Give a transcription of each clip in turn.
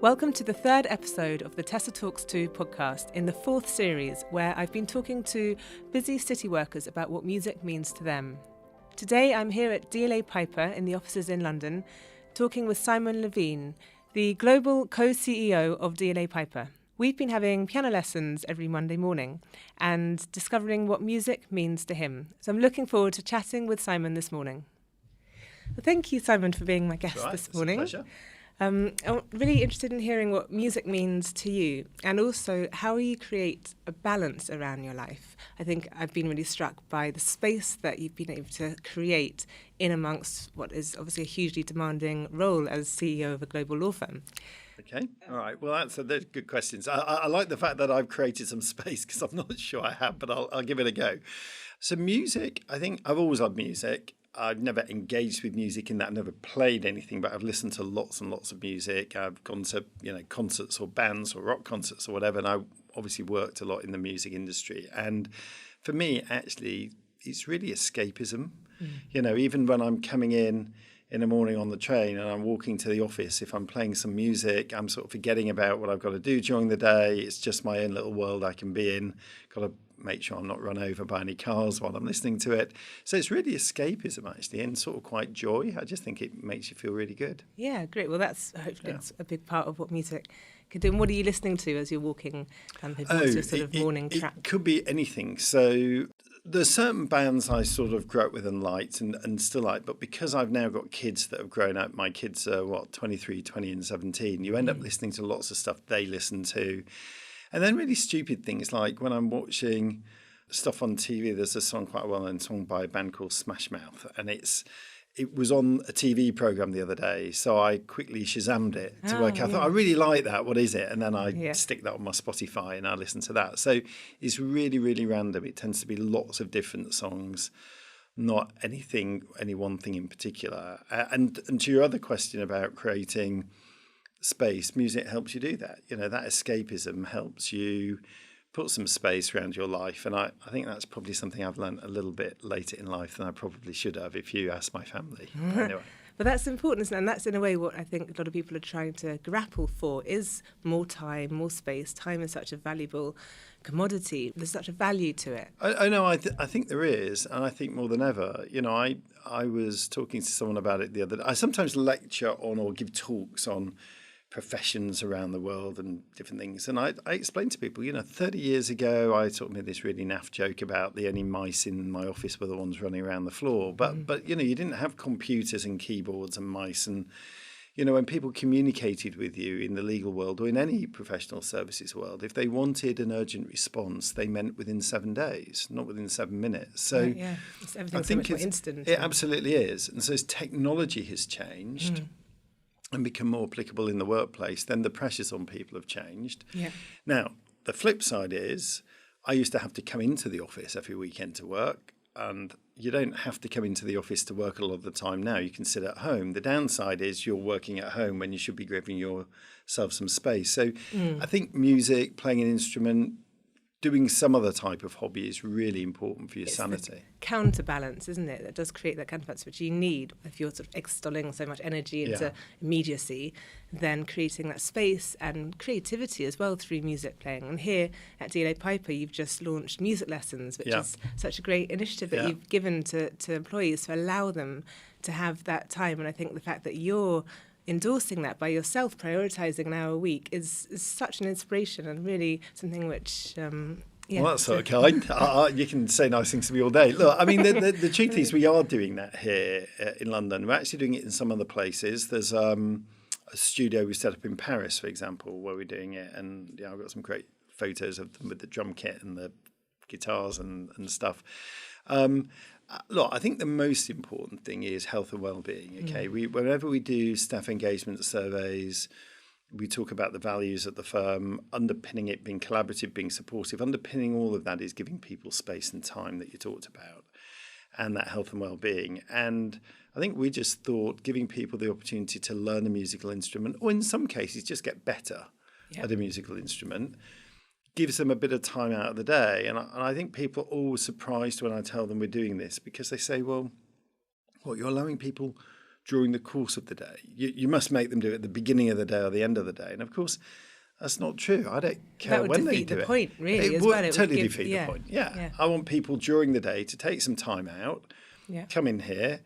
Welcome to the third episode of the Tessa Talks To podcast in the fourth series, where I've been talking to busy city workers about what music means to them. Today I'm here at DLA Piper in the offices in London, talking with Simon Levine, the global co-CEO of DLA Piper. We've been having piano lessons every Monday morning and discovering what music means to him. So I'm looking forward to chatting with Simon this morning. Well, thank you, Simon, for being my guest this morning. It's a pleasure. I'm really interested in hearing what music means to you and also how you create a balance around your life. I think I've been really struck by the space that you've been able to create in amongst what is obviously a hugely demanding role as CEO of a global law firm. Okay, all right. Well, they're good questions. I like the fact that I've created some space because I'm not sure I have, but I'll give it a go. So music, I think I've always loved music. I've never engaged with music in that. I've never played anything, but I've listened to lots and lots of music. I've gone to, concerts or bands or rock concerts or whatever. And I obviously worked a lot in the music industry. And for me, actually, it's really escapism. Even when I'm coming in the morning on the train and I'm walking to the office, if I'm playing some music, I'm sort of forgetting about what I've got to do during the day. It's just my own little world I can be in. Got to make sure I'm not run over by any cars while I'm listening to it. So it's really escapism, actually, and sort of quite joy. I just think it makes you feel really good. Yeah, great. Well, that's hopefully it's a big part of what music can do. And what are you listening to as you're walking? What's your sort of morning track? It could be anything. So there's certain bands I sort of grew up with and liked and still like, but because I've now got kids that have grown up, my kids are 23, 20 and 17, you end up listening to lots of stuff they listen to. And then really stupid things like when I'm watching stuff on TV, there's a song, quite a well-known song by a band called Smash Mouth, and it was on a TV program the other day, so I quickly Shazammed it to work out. I thought, I really like that, what is it? And then I stick that on my Spotify and I listen to that. So it's really, really random. It tends to be lots of different songs, not any one thing in particular. And to your other question about creating space, music helps you do that. That escapism helps you put some space around your life. And I think that's probably something I've learned a little bit later in life than I probably should have if you ask my family. Anyway. But that's important, isn't it? And that's in a way what I think a lot of people are trying to grapple for is more time, more space. Time is such a valuable commodity. There's such a value to it. I know. I think there is. And I think more than ever, I was talking to someone about it the other day. I sometimes lecture on or give talks on professions around the world and different things. And I explained to people, 30 years ago, I sort of made this really naff joke about the only mice in my office were the ones running around the floor. But you didn't have computers and keyboards and mice. And, when people communicated with you in the legal world or in any professional services world, if they wanted an urgent response, they meant within 7 days, not within 7 minutes. So Everything's so much more instant. It absolutely is. And so as technology has changed, and become more applicable in the workplace, then the pressures on people have changed. Yeah. Now, the flip side is I used to have to come into the office every weekend to work, and you don't have to come into the office to work a lot of the time now. You can sit at home. The downside is you're working at home when you should be giving yourself some space. So I think music, playing an instrument, doing some other type of hobby is really important for your sanity. The counterbalance, isn't it? That does create that counterbalance which you need if you're sort of extolling so much energy into immediacy, then creating that space and creativity as well through music playing. And here at DLA Piper, you've just launched music lessons, which is such a great initiative that you've given to employees to allow them to have that time. And I think the fact that you're endorsing that by yourself, prioritising an hour a week is such an inspiration and really something which... Well, that's sort of kind. You can say nice things to me all day. Look, I mean, the truth is we are doing that here in London. We're actually doing it in some other places. There's a studio we set up in Paris, for example, where we're doing it. And I've got some great photos of them with the drum kit and the guitars and stuff. Look, I think the most important thing is health and well-being. Okay, whenever we do staff engagement surveys, we talk about the values of the firm, underpinning it being collaborative, being supportive. Underpinning all of that is giving people space and time that you talked about, and that health and well-being. And I think we just thought giving people the opportunity to learn a musical instrument, or in some cases just get better at a musical instrument, gives them a bit of time out of the day. And I think people are always surprised when I tell them we're doing this, because they say, well, what, you're allowing people during the course of the day. You must make them do it at the beginning of the day or the end of the day. And of course, that's not true. I don't care when they do it. That would defeat the point, really, it as well. It totally defeat the point. Yeah. Yeah. I want people during the day to take some time out, Yeah. come in here,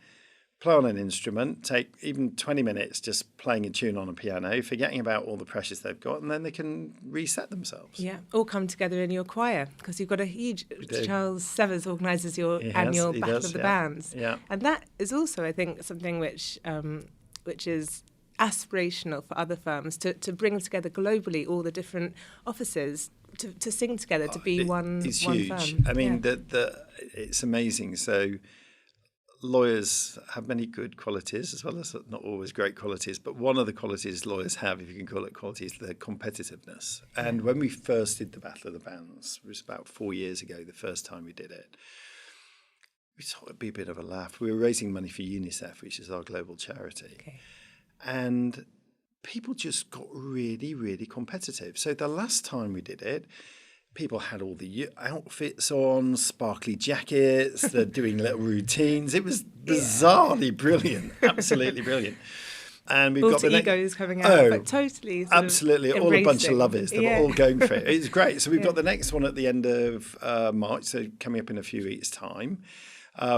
play on an instrument, take even 20 minutes just playing a tune on a piano, forgetting about all the pressures they've got, and then they can reset themselves. Yeah, all come together in your choir, because you've got a huge... Charles Severs organises your annual Battle of the Bands. Yeah. And that is also, I think, something which is aspirational for other firms, to bring together globally all the different offices to sing together, to be one It's one huge. firm. I mean, it's amazing. So lawyers have many good qualities, as well as not always great qualities. But one of the qualities lawyers have, if you can call it quality, is their competitiveness. And when we first did the Battle of the Bands, it was about 4 years ago, the first time we did it, we thought it'd be a bit of a laugh. We were raising money for UNICEF, which is our global charity. Okay. And people just got really, really competitive. So the last time we did it, people had all the outfits on, sparkly jackets, they're doing little routines. It was bizarrely brilliant, absolutely brilliant. And we've got the egos coming out, but totally absolutely, all a bunch of lovers. They were all going for it. It's great. So we've got the next one at the end of March, so coming up in a few weeks' time.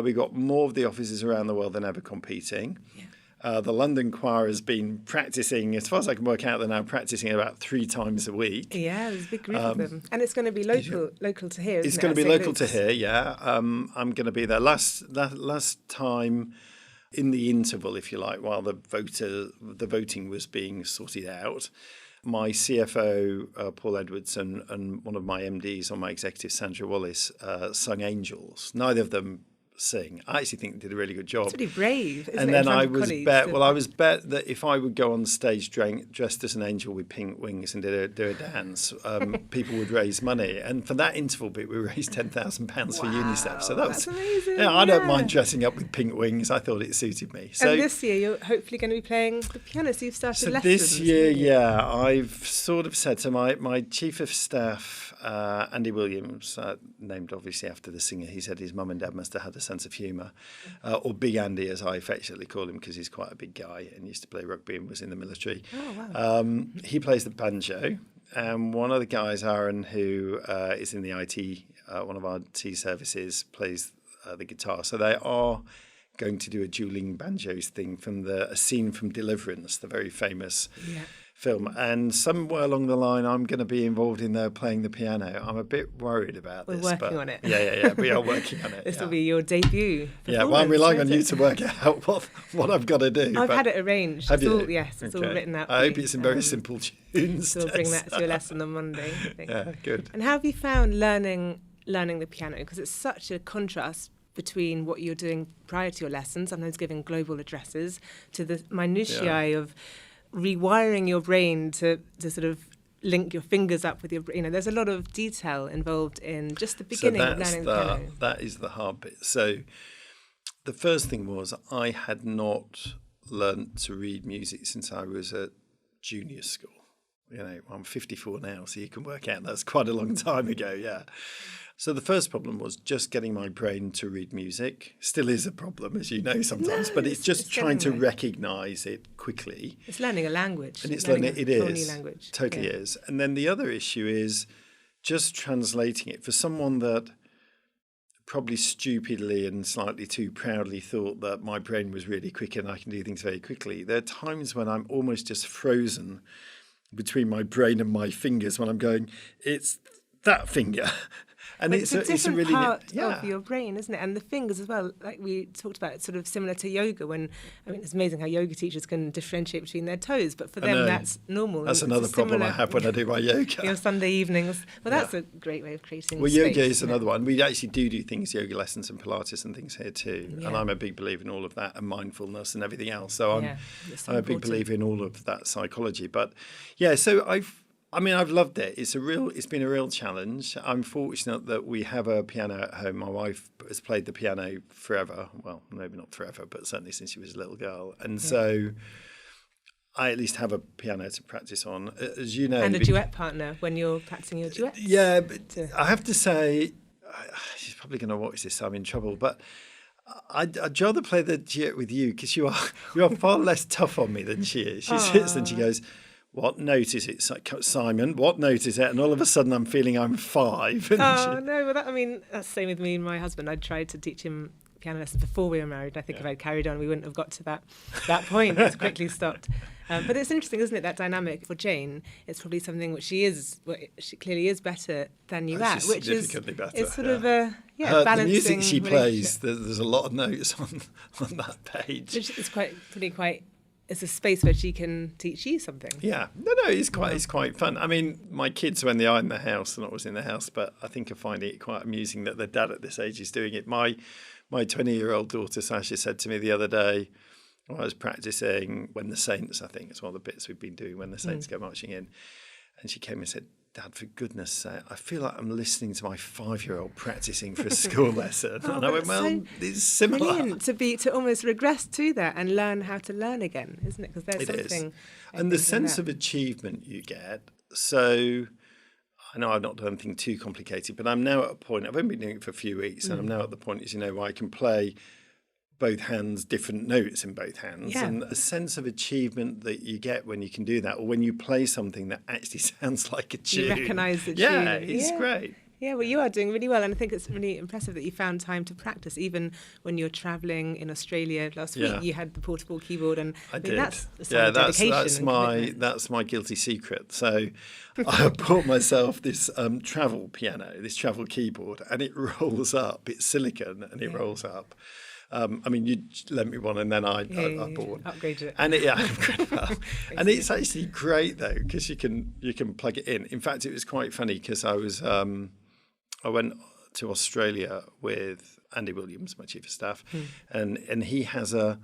We've got more of the offices around the world than ever competing. Yeah. The London Choir has been practising, as far as I can work out, they're now practising about 3 times a week. Yeah, there's a big group of them. And it's going to be local to here, isn't it? It's going to be local to here, yeah. I'm going to be there. Last time, in the interval, if you like, while the voting was being sorted out, my CFO, Paul Edwards, and one of my MDs on my executive, Sandra Wallace, sung Angels. Neither of them sing. I actually think they did a really good job. It's pretty brave, isn't and it? Then I was bet that if I would go on stage dressed as an angel with pink wings and do a dance, people would raise money. And for that interval bit, we raised £10,000 for UNICEF. So that's amazing. Yeah, I don't mind dressing up with pink wings. I thought it suited me. So and this year, you're hopefully going to be playing the piano. So you've started lessons. This year, I've sort of said to my chief of staff, Andy Williams, named obviously after the singer, he said his mum and dad must have had a sense of humour, or Big Andy, as I affectionately call him, because he's quite a big guy and used to play rugby and was in the military. Oh, wow. He plays the banjo, and one of the guys, Aaron, who is in the IT, one of our IT services, plays the guitar. So they are going to do a dueling banjos thing from a scene from Deliverance, the very famous film. And somewhere along the line, I'm going to be involved in there playing the piano. I'm a bit worried about this. We're working on it. Yeah. We are working on it. This will be your debut. Yeah, well, I'm relying on you to work out what I've got to do. I've had it arranged. Have you? Yes, it's all written out. I hope it's in very simple tunes. So we'll bring that to your lesson on Monday, I think. Yeah, good. And how have you found learning the piano? Because it's such a contrast between what you're doing prior to your lessons, sometimes giving global addresses, to the minutiae of rewiring your brain to sort of link your fingers up with your brain. There's a lot of detail involved in just the beginning of learning the piano. That is the hard bit. So the first thing was I had not learnt to read music since I was at junior school. I'm 54 now, so you can work out that's quite a long time ago, yeah. So the first problem was just getting my brain to read music. Still is a problem, as you know, sometimes, but it's trying to recognise it quickly. It's learning a language. And it's learning it is. New language. Totally is. And then the other issue is just translating it for someone that probably stupidly and slightly too proudly thought that my brain was really quick and I can do things very quickly. There are times when I'm almost just frozen between my brain and my fingers when I'm going, it's that finger. And it's a different really part of your brain, isn't it? And the fingers as well, like we talked about, it's sort of similar to yoga. It's amazing how yoga teachers can differentiate between their toes, but for them that's normal. That's another problem I have when I do my yoga. Your Sunday evenings. Well, that's a great way of creating space. Yoga is another one. We actually do things, yoga lessons and Pilates and things here too. Yeah. And I'm a big believer in all of that and mindfulness and everything else. So I'm a big believer in all of that psychology. But so I've loved it. It's been a real challenge. I'm fortunate that we have a piano at home. My wife has played the piano forever. Well, maybe not forever, but certainly since she was a little girl. And so I at least have a piano to practice on, as you know. And a duet partner when you're practicing your duets. Yeah, but I have to say, she's probably going to watch this, so I'm in trouble. But I'd rather play the duet with you because you are far less tough on me than she is. She sits and she goes, "What note is it, Simon? What note is it?" And all of a sudden, I'm feeling I'm 5. And No, well, that's the same with me and my husband. I tried to teach him piano lessons before we were married. I think if I'd carried on, we wouldn't have got to that point. It's quickly stopped. But it's interesting, isn't it, that dynamic for Jane? It's probably something which she clearly is better than you at, which is better. It's sort of a the balancing music she plays. relationship. There's a lot of notes on that page. Which is quite. It's a space where she can teach you something. Yeah, no, it's quite fun. I mean, my kids, when they are in the house, they're not always in the house, but I think I find it quite amusing that their dad at this age is doing it. My 20-year-old daughter Sasha said to me the other day, when I was practicing When the Saints, I think it's one of the bits we've been doing, When the Saints go marching in, and she came and said, "Dad, for goodness sake, I feel like I'm listening to my 5-year-old practicing for a school lesson." And I went, well, it's similar. Brilliant to almost regress to that and learn how to learn again, isn't it? Because there's something. And the sense of achievement you get. So I know I've not done anything too complicated, but I'm now at a point, I've only been doing it for a few weeks, and I'm now at the point, where I can play both hands, different notes in both hands, and a sense of achievement that you get when you can do that, or when you play something that actually sounds like a tune. You recognise the tune. Yeah, it's great. Yeah, well, you are doing really well, and I think it's really impressive that you found time to practice, even when you're travelling in Australia last week. You had the portable keyboard, and I did. That's a sign of dedication. That's my guilty secret. So I bought myself this travel piano, this travel keyboard, and it rolls up. It's silicone, and it rolls up. You lent me one, and then I bought. Upgraded it. And and it's actually great though, because you can plug it in. In fact, it was quite funny because I went to Australia with Andy Williams, my chief of staff, and he has a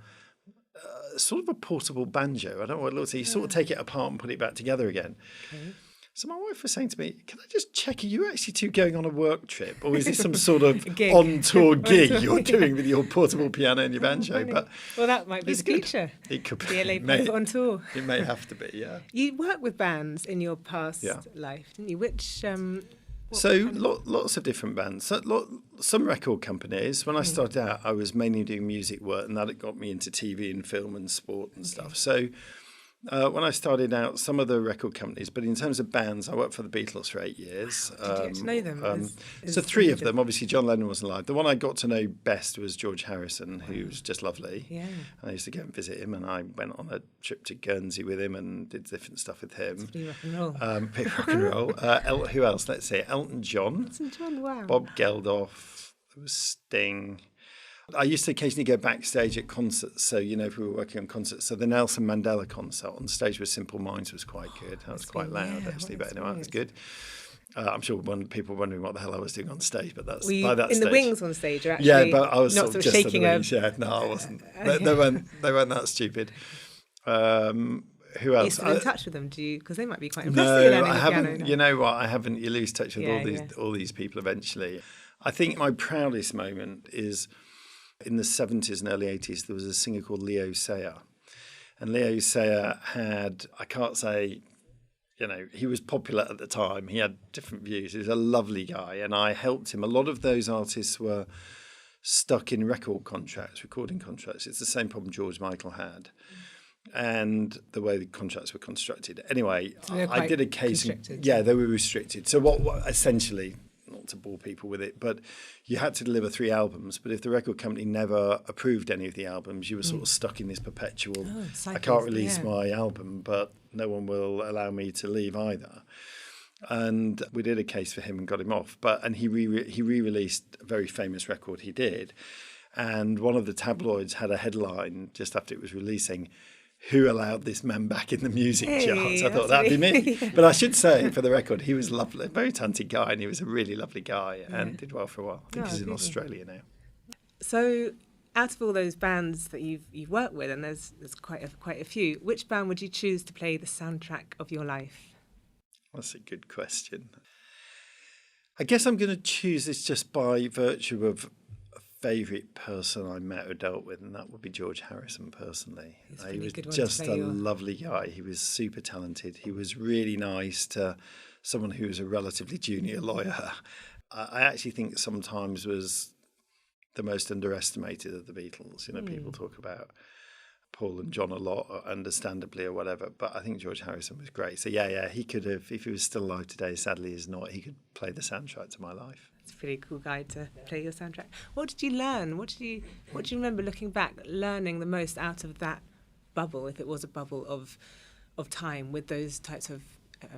sort of a portable banjo. I don't know what it looks like. You sort of take it apart and put it back together again. Okay. So my wife was saying to me, "Can I just check, are you actually two going on a work trip, or is this some sort of on-tour gig you're doing with your portable piano and your banjo?" But that might be the future. It could be. DLA Piper on tour. It may have to be, yeah. You worked with bands in your past life, didn't you? Which... lots of different bands. Some record companies. When I started out, I was mainly doing music work, and that got me into TV and film and sport and stuff. So when I started out, some of the record companies, but in terms of bands, I worked for the Beatles for 8 years. Did you get to know them? So 3 of them. Obviously, John Lennon wasn't alive. The one I got to know best was George Harrison, who was just lovely. Yeah. I used to go and visit him, and I went on a trip to Guernsey with him and did different stuff with him. It's pretty rock and roll. Pretty rock and roll. Who else? Let's see. Elton John. Elton John, wow. Bob Geldof. There was Sting. I used to occasionally go backstage at concerts. So, if we were working on concerts. So the Nelson Mandela concert on stage with Simple Minds was quite good. That was quite loud, actually, but anyway, it was good. I'm sure people were wondering what the hell I was doing on stage, but that's by that stage. In the wings on stage, or actually? Yeah, but I was not sort of just shaking wings. No, I wasn't. They weren't that stupid. Who else? Are you still in touch with them? Do you? Because they might be quite impressed. No, I haven't. Piano, you know what? I haven't. You lose touch with all these people eventually. I think my proudest moment is in the 70s and early 80s. There was a singer called Leo Sayer, and Leo Sayer had, I can't say, he was popular at the time. He had different views. He was a lovely guy, and I helped him. A lot of those artists were stuck in recording contracts. It's the same problem George Michael had. And the way the contracts were constructed. Anyway, so I did a case. They were restricted. So what essentially, not to bore people with it, but you had to deliver 3 albums. But if the record company never approved any of the albums, you were sort of stuck in this perpetual, I can't release my album, but no one will allow me to leave either. And we did a case for him and got him off. And he re-released a very famous record he did. And one of the tabloids had a headline just after it was releasing, "Who allowed this man back in the music charts?" I thought that'd be me. But I should say, for the record, he was lovely, a very talented guy, and he was a really lovely guy and did well for a while. I think he's in Australia now. So, out of all those bands that you've worked with, and there's quite a few, which band would you choose to play the soundtrack of your life? That's a good question. I guess I'm going to choose this just by virtue of favourite person I met or dealt with, and that would be George Harrison personally. He was just a lovely guy. He was super talented. He was really nice to someone who was a relatively junior lawyer. I actually think sometimes was the most underestimated of the Beatles. People talk about Paul and John a lot, understandably or whatever, but I think George Harrison was great. So yeah, he could have, if he was still alive today, sadly he's not, he could play the soundtrack to my life. It's a pretty cool guy to play your soundtrack. What did you learn? What do you remember looking back, learning the most out of that bubble, if it was a bubble of time with those types of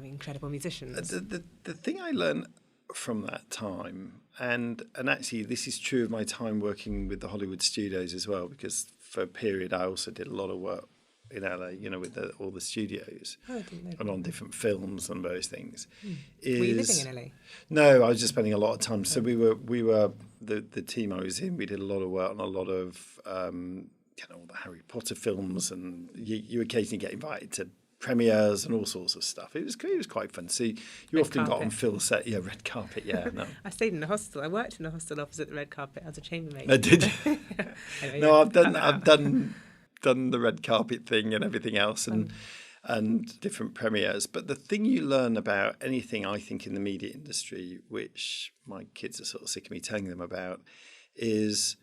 incredible musicians? The thing I learned from that time, and actually this is true of my time working with the Hollywood studios as well, because for a period I also did a lot of work in LA, with all the studios, I didn't know and on different films and various things. Were you living in LA? No, I was just spending a lot of time. So we were the team I was in. We did a lot of work on a lot of all the Harry Potter films, and you occasionally get invited to premieres and all sorts of stuff. It was quite fun. So you often got on Phil's set. Yeah, red carpet. Yeah, no. I stayed in a hostel. I worked in a hostel opposite the red carpet as a chambermaid. I did. Anyway, No, I've done the red carpet thing and everything else, and different premieres. But the thing you learn about anything, I think, in the media industry, which my kids are sort of sick of me telling them about, is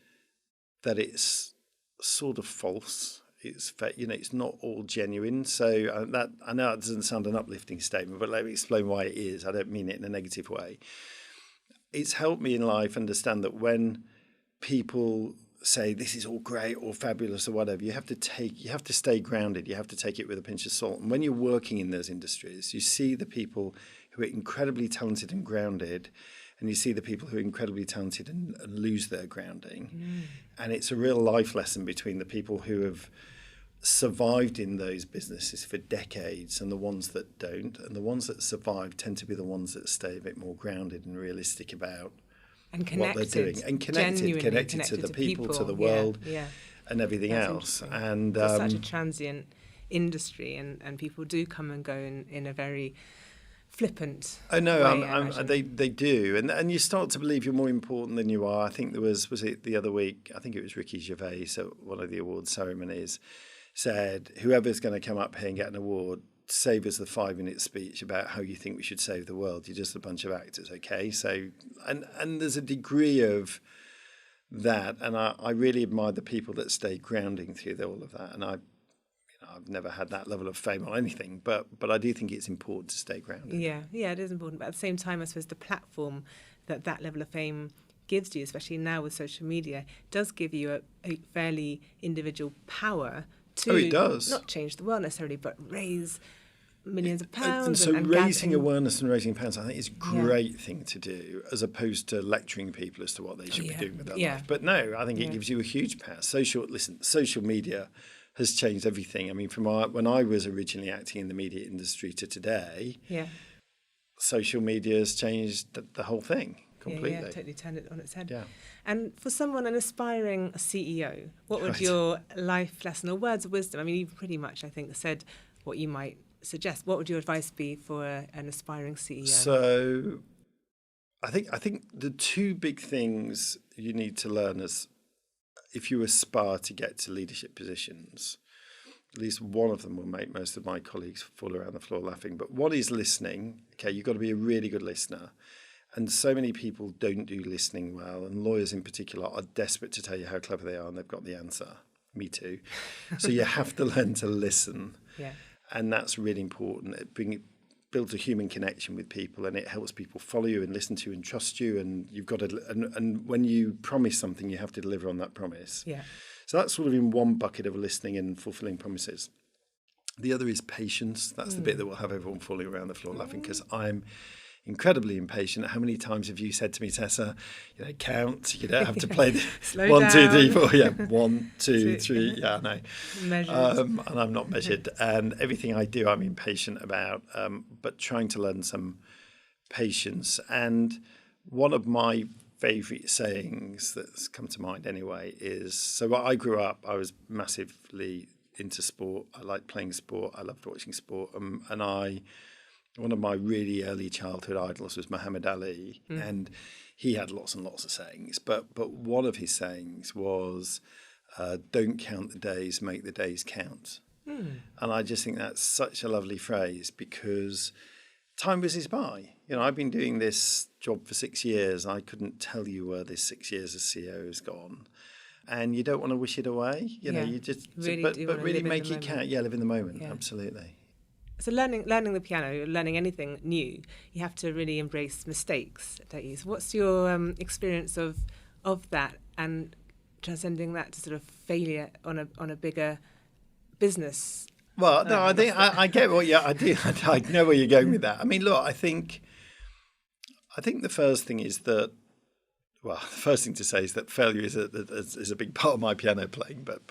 that it's sort of false. It's not all genuine. So that, I know it doesn't sound an uplifting statement, but let me explain why it is. I don't mean it in a negative way. It's helped me in life understand that when people say this is all great or fabulous or whatever, you have to stay grounded. You have to take it with a pinch of salt. And when you're working in those industries, you see the people who are incredibly talented and grounded, and you see the people who are incredibly talented and lose their grounding. And it's a real life lesson between the people who have survived in those businesses for decades and the ones that don't. And the ones that survive tend to be the ones that stay a bit more grounded and realistic about and what they're doing. And connected to the people, to the world, and everything else. And it's such a transient industry, and people do come and go in a very flippant way, they do, and you start to believe you're more important than you are. I think there was it the other week, I think it was Ricky Gervais at one of the awards ceremonies said, whoever's going to come up here and get an award, save us the 5-minute speech about how you think we should save the world. You're just a bunch of actors, okay? So and there's a degree of that, and I really admire the people that stay grounding through all of that. And I've never had that level of fame on anything, but I do think it's important to stay grounded. Yeah, it is important. But at the same time, I suppose the platform that level of fame gives you, especially now with social media, does give you a fairly individual power to it does. Not change the world necessarily, but raise millions of pounds. And so raising awareness and raising pounds, I think, is a great thing to do, as opposed to lecturing people as to what they should be doing with their life. But no, I think it gives you a huge power. Social media has changed everything. I mean, from when I was originally acting in the media industry to today, social media has changed the whole thing completely. Yeah, totally turned it on its head. Yeah. And for someone, an aspiring CEO, what would your life lesson or words of wisdom? I mean, you've pretty much, I think, said what you might suggest. What would your advice be for an aspiring CEO? So, I think the two big things you need to learn is, if you aspire to get to leadership positions, at least one of them will make most of my colleagues fall around the floor laughing. But one is listening. Okay, you've got to be a really good listener. And so many people don't do listening well, and lawyers in particular are desperate to tell you how clever they are, and they've got the answer. Me too. So you have to learn to listen. Yeah. And that's really important. It builds a human connection with people, and it helps people follow you and listen to you and trust you. And you've got to, and when you promise something, you have to deliver on that promise. Yeah. So that's sort of in one bucket of listening and fulfilling promises. The other is patience. That's the bit that will have everyone falling around the floor laughing, because I'm incredibly impatient. How many times have you said to me, Tessa, count, you don't have to play the 1, 2, 3, 4, 1, 2, 3, no. And I'm not measured. And everything I do, I'm impatient about, but trying to learn some patience. And one of my favourite sayings that's come to mind anyway is, so when I grew up, I was massively into sport. I liked playing sport. I loved watching sport. One of my really early childhood idols was Muhammad Ali, and he had lots and lots of sayings. But one of his sayings was, "Don't count the days, make the days count." And I just think that's such a lovely phrase, because time whizzes by. You know, I've been doing this job for 6 years. I couldn't tell you where this 6 years as CEO has gone. And you don't want to wish it away. You know, you just, really but do really live make it count. Yeah, live in the moment. Yeah. Absolutely. So learning the piano, learning anything new, you have to really embrace mistakes, don't you? So what's your experience of that and transcending that to sort of failure on a bigger business? Well, no, I think I get what you. I do. I know where you're going with that. I mean, look, I think the first thing is that. Well, the first thing to say is that failure is a big part of my piano playing, but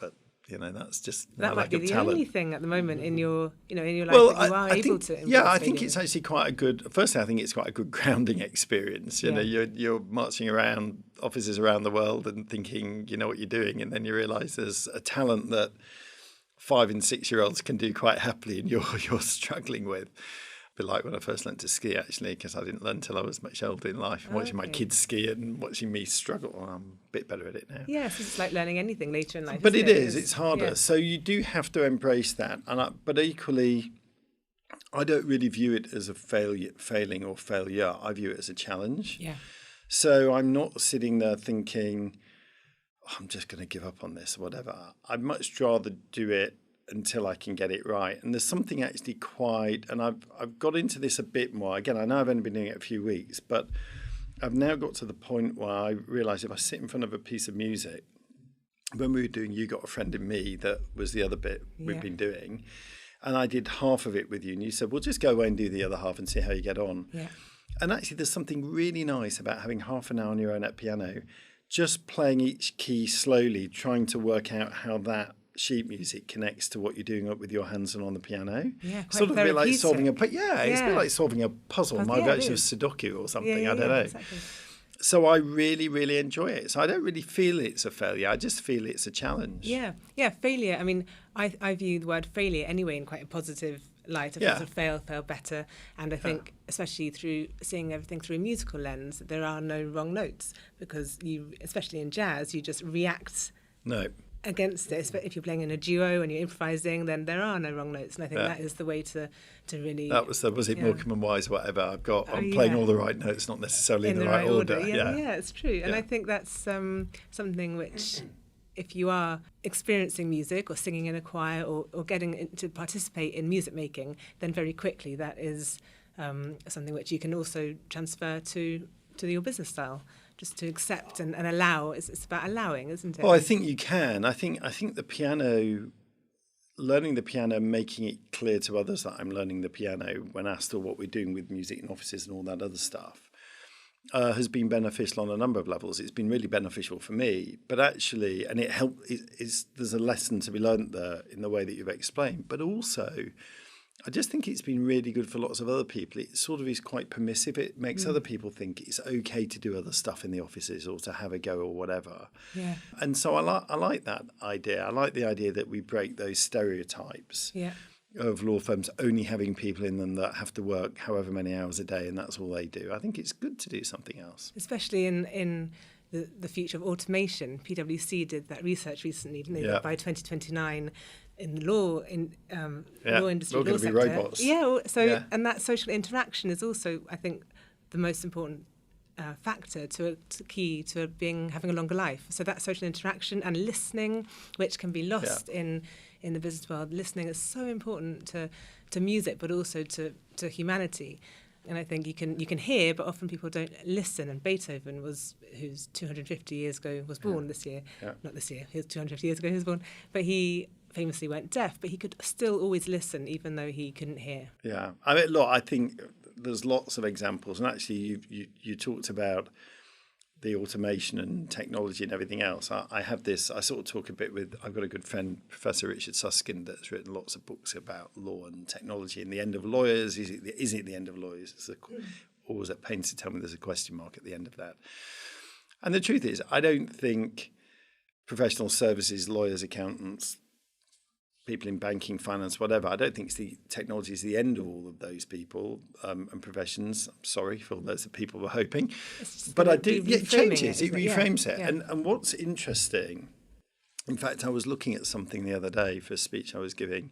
you know, that's just that might be the talent. only thing at the moment in your life Well, that you are I able think, to. Yeah, I think it's actually quite a good. Firstly, I think it's quite a good grounding experience. You know, you're marching around offices around the world and thinking you know what you're doing, and then you realise there's a talent that 5 and 6 year olds can do quite happily, and you're struggling with. A bit like when I first learned to ski, actually, because I didn't learn until I was much older in life. Watching my kids ski and watching me struggle, well, I'm a bit better at it now. Yes, it's like learning anything later in life. But isn't it's harder. Yeah. So you do have to embrace that. But equally, I don't really view it as a failing or failure. I view it as a challenge. Yeah. So I'm not sitting there thinking, I'm just going to give up on this or whatever. I'd much rather do it until I can get it right. And there's something actually quite, and I've got into this a bit more. Again, I know I've only been doing it a few weeks, but I've now got to the point where I realise if I sit in front of a piece of music, when we were doing You Got a Friend in Me, that was the other bit we've been doing, and I did half of it with you, and you said, well, just go away and do the other half and see how you get on. Yeah. And actually there's something really nice about having half an hour on your own at piano, just playing each key slowly, trying to work out how that sheet music connects to what you're doing up with your hands and on the piano. Yeah, quite sort of a bit like solving it's a bit like solving a puzzle. My version of Sudoku or something. I don't know. Exactly. So I really, really enjoy it. So I don't really feel it's a failure. I just feel it's a challenge. Yeah. Failure. I mean, I view the word failure anyway in quite a positive light. If it's a fail better. And I think, especially through seeing everything through a musical lens, there are no wrong notes because you, especially in jazz, you just react. No. Against it, but if you're playing in a duo and you're improvising, then there are no wrong notes, and I think that is the way to really. That was it. Morecambe and Wise, whatever. I'm playing all the right notes, not necessarily in the right order. Yeah, it's true, and I think that's something which, if you are experiencing music or singing in a choir or getting to participate in music making, then very quickly that is something which you can also transfer to your business style. Just to accept and allow. It's about allowing, isn't it? Oh, I think you can. I think the piano, learning the piano, making it clear to others that I'm learning the piano when asked what we're doing with music in offices and all that other stuff, has been beneficial on a number of levels. It's been really beneficial for me, but actually, and it helped. There's a lesson to be learned there in the way that you've explained, but also, I just think it's been really good for lots of other people. It sort of is quite permissive. It makes other people think it's okay to do other stuff in the offices or to have a go or whatever. Yeah. And so I like that idea. I like the idea that we break those stereotypes of law firms only having people in them that have to work however many hours a day and that's all they do. I think it's good to do something else. Especially in the future of automation. PwC did that research recently, didn't they? That by 2029, in the law industry, law sector, robots. And that social interaction is also, I think, the most important factor key to having a longer life. So that social interaction and listening, which can be lost in the business world. Listening is so important to music, but also to humanity. And I think you can hear, but often people don't listen. And Beethoven who's 250 years ago, was born this year. Yeah. Not this year. He was 250 years ago he was born. But he famously went deaf, but he could still always listen, even though he couldn't hear. Yeah. I mean, look, I think there's lots of examples. And actually, you talked about the automation and technology and everything else. I have this, I sort of talk a bit with, I've got a good friend, Professor Richard Susskind, that's written lots of books about law and technology and the end of lawyers. Is it the end of lawyers? It's always at pains to tell me there's a question mark at the end of that. And the truth is, I don't think professional services, lawyers, accountants, people in banking, finance, whatever, I don't think technology is the end of all of those people and professions. I'm sorry for those people were hoping. But it changes, it reframes it. And what's interesting, in fact, I was looking at something the other day for a speech I was giving.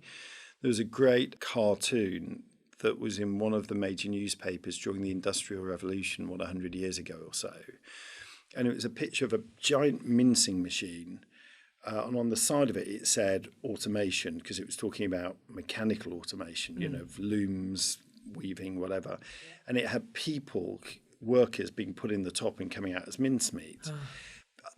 There was a great cartoon that was in one of the major newspapers during the Industrial Revolution, 100 years ago or so. And it was a picture of a giant mincing machine. And on the side of it, it said automation, because it was talking about mechanical automation, looms, weaving, whatever. And it had workers being put in the top and coming out as mincemeat. Oh.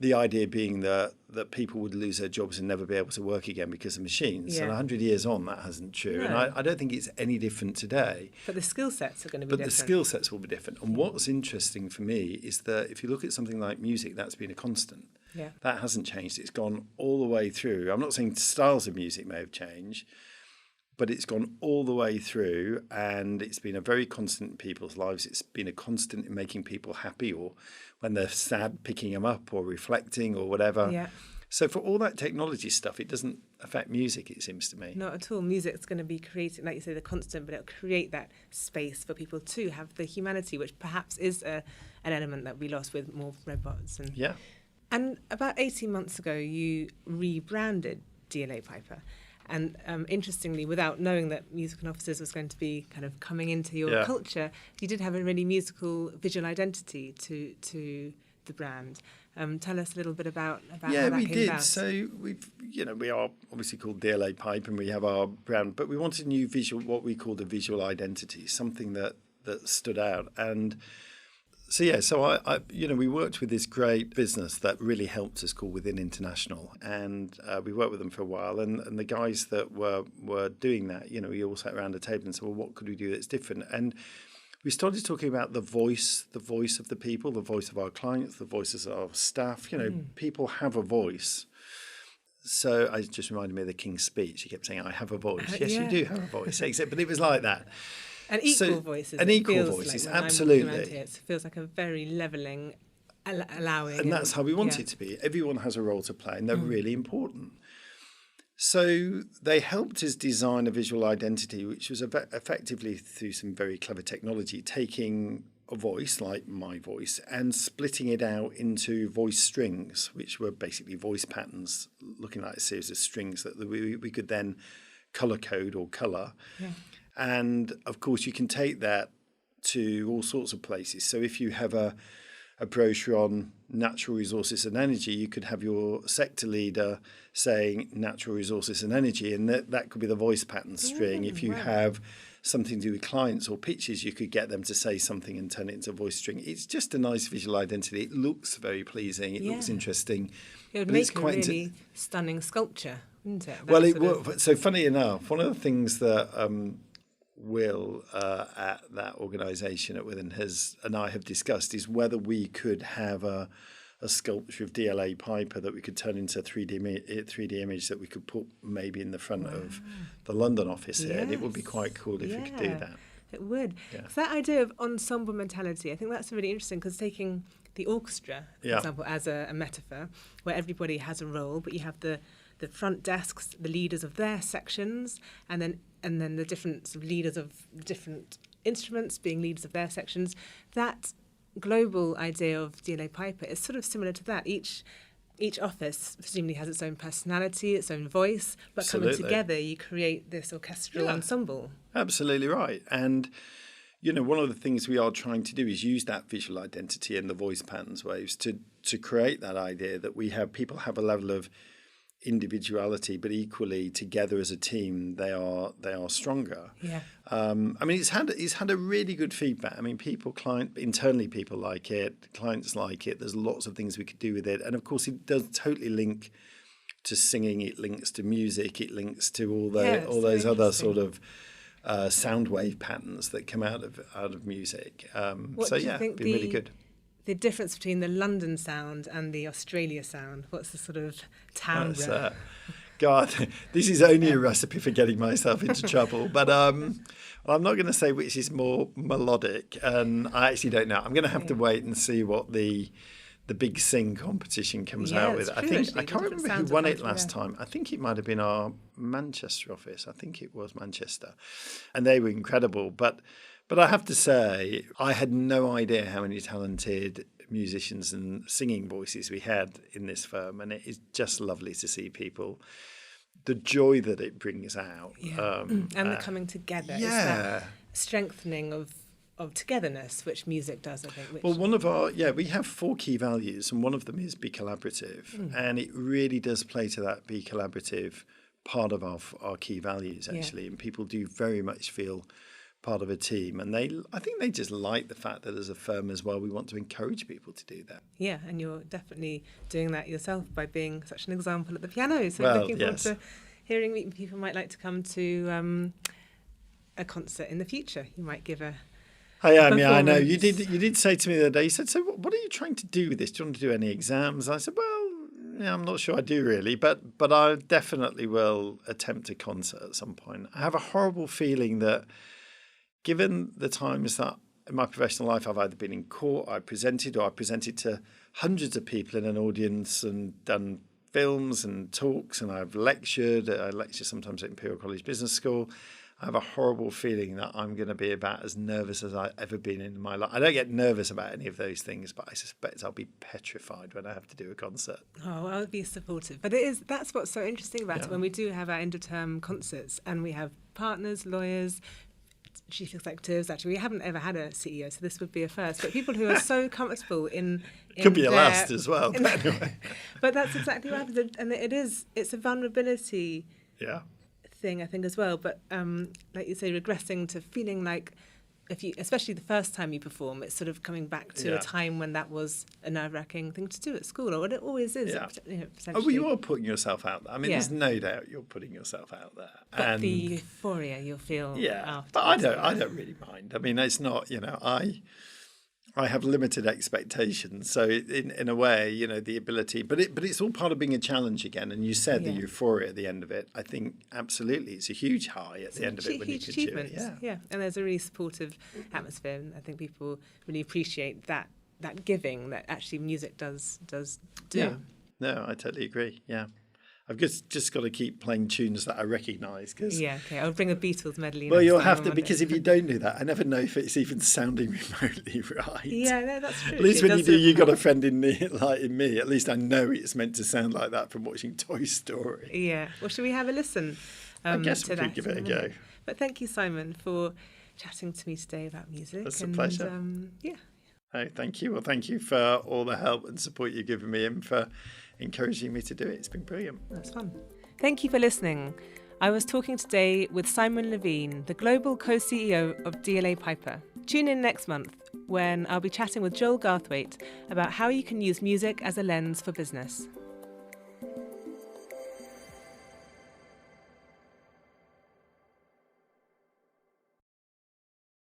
The idea being that people would lose their jobs and never be able to work again because of machines. And 100 years on, that hasn't true. No. And I don't think it's any different today. But the skill sets are going to be different. But the skill sets will be different. And what's interesting for me is that if you look at something like music, that's been a constant. Yeah. That hasn't changed. It's gone all the way through. I'm not saying styles of music may have changed, but it's gone all the way through, and it's been a very constant in people's lives. It's been a constant in making people happy, or when they're sad, picking them up, or reflecting, or whatever. Yeah. So for all that technology stuff, it doesn't affect music, it seems to me. Not at all. Music's going to be creating, like you say, the constant, but it'll create that space for people to have the humanity, which perhaps is an element that we lost with more robots. And about 18 months ago, you rebranded DLA Piper. And interestingly, without knowing that musical officers was going to be kind of coming into your culture, you did have a really musical visual identity to the brand. Tell us a little bit about how that came about. Yeah, we did. So we are obviously called DLA Piper, and we have our brand, but we wanted a new visual, what we called a visual identity, something that stood out. And so I we worked with this great business that really helped us called Within International, and we worked with them for a while. And the guys that were doing that, we all sat around a table and said, well, what could we do that's different? And we started talking about the voice of the people, the voice of our clients, the voices of our staff. People have a voice. So I just reminded me of the King's speech. He kept saying, "I have a voice." Yes, you do have a voice. But it was like that. An equal voices. An equal voices, like absolutely. It feels like a very levelling, allowing. And that's how we want it to be. Everyone has a role to play, and they're really important. So they helped us design a visual identity, which was effectively through some very clever technology, taking a voice like my voice and splitting it out into voice strings, which were basically voice patterns, looking like a series of strings that we could then colour code or colour. Yeah. And of course, you can take that to all sorts of places. So if you have a brochure on natural resources and energy, you could have your sector leader saying natural resources and energy, and that could be the voice pattern string. If you have something to do with clients or pitches, you could get them to say something and turn it into a voice string. It's just a nice visual identity. It looks very pleasing. It looks interesting. It would make a really stunning sculpture, wouldn't it? Well, it would. So funny enough, one of the things that Will at that organisation at Within and I have discussed is whether we could have a sculpture of DLA Piper that we could turn into a 3D image that we could put maybe in the front of the London office here. And it would be quite cool if we could do that. It would. Yeah. So that idea of ensemble mentality, I think that's really interesting, because taking the orchestra, for example, as a metaphor, where everybody has a role, but you have the front desks, the leaders of their sections, and then the different sort of leaders of different instruments being leaders of their sections. That global idea of DLA Piper is sort of similar to that. Each office presumably has its own personality, its own voice, but coming together you create this orchestral ensemble. Absolutely right. And one of the things we are trying to do is use that visual identity and the voice patterns waves to create that idea that people have a level of individuality, but equally together as a team they are stronger. It's had a really good feedback. Internally people like it, clients like it. There's lots of things we could do with it, and of course it does totally link to singing. It links to music. It links to all those other sort of sound wave patterns that come out of music. What do you think been really good. The difference between the London sound and the Australia sound? What's the sort of timbre? God, this is only a recipe for getting myself into trouble. But I'm not going to say which is more melodic, and I actually don't know. I'm going to have to wait and see what the big sing competition comes out with. I can't remember who won it last time. I think it might have been our Manchester office. I think it was Manchester, and they were incredible. But I have to say, I had no idea how many talented musicians and singing voices we had in this firm, and it is just lovely to see people, the joy that it brings out. And the coming together. strengthening of togetherness, which music does, I think. Well, we have 4 key values, and one of them is be collaborative. And it really does play to that be collaborative part of our key values, actually. And people do very much feel part of a team. And I think they just like the fact that as a firm as well, we want to encourage people to do that. Yeah, and you're definitely doing that yourself by being such an example at the piano. So looking forward to hearing people might like to come to a concert in the future. You might give a I know. You did say to me the other day, you said, so what are you trying to do with this? Do you want to do any exams? I said, well, yeah, I'm not sure I do really, but I definitely will attempt a concert at some point. I have a horrible feeling that given the times that in my professional life I've either been in court, I presented to hundreds of people in an audience and done films and talks, and I've lectured. I lecture sometimes at Imperial College Business School. I have a horrible feeling that I'm going to be about as nervous as I've ever been in my life. I don't get nervous about any of those things, but I suspect I'll be petrified when I have to do a concert. Oh, I'll be supportive. But that's what's so interesting about it when we do have our end-of-term concerts and we have partners, lawyers, chief executives. Actually, we haven't ever had a CEO, so this would be a first. But people who are so comfortable in could be a last as well. But anyway, but that's exactly what happens, and it's a vulnerability. Yeah. Thing I think as well, but like you say, regressing to feeling like especially the first time you perform, it's sort of coming back to a time when that was a nerve-wracking thing to do at school, or what it always is. Well, you are putting yourself out there. I mean, there's no doubt you're putting yourself out there. But and the euphoria you'll feel. Yeah, but I don't really mind. I mean, it's not. I have limited expectations, so in a way, the ability, but it's all part of being a challenge again. And you said the euphoria at the end of it. I think absolutely, it's a huge high at the end of it when you can do it. Yeah, and there's a really supportive atmosphere, and I think people really appreciate that giving that actually music does do. Yeah, no, I totally agree. Yeah. I've just got to keep playing tunes that I recognise. Okay. I'll bring a Beatles medley. Well, you'll have to, because if you don't do that, I never know if it's even sounding remotely right. Yeah, no, that's true. At least when you do, you got a friend in me. At least I know it's meant to sound like that from watching Toy Story. Yeah. Well, should we have a listen? I guess we could give it a go. But thank you, Simon, for chatting to me today about music. It's a pleasure. Oh, thank you. Well, thank you for all the help and support you've given me and for encouraging me to do it. It's been brilliant. That's fun. Thank you for listening. I was talking today with Simon Levine, the global co-CEO of DLA Piper. Tune in next month when I'll be chatting with Joel Garthwaite about how you can use music as a lens for business.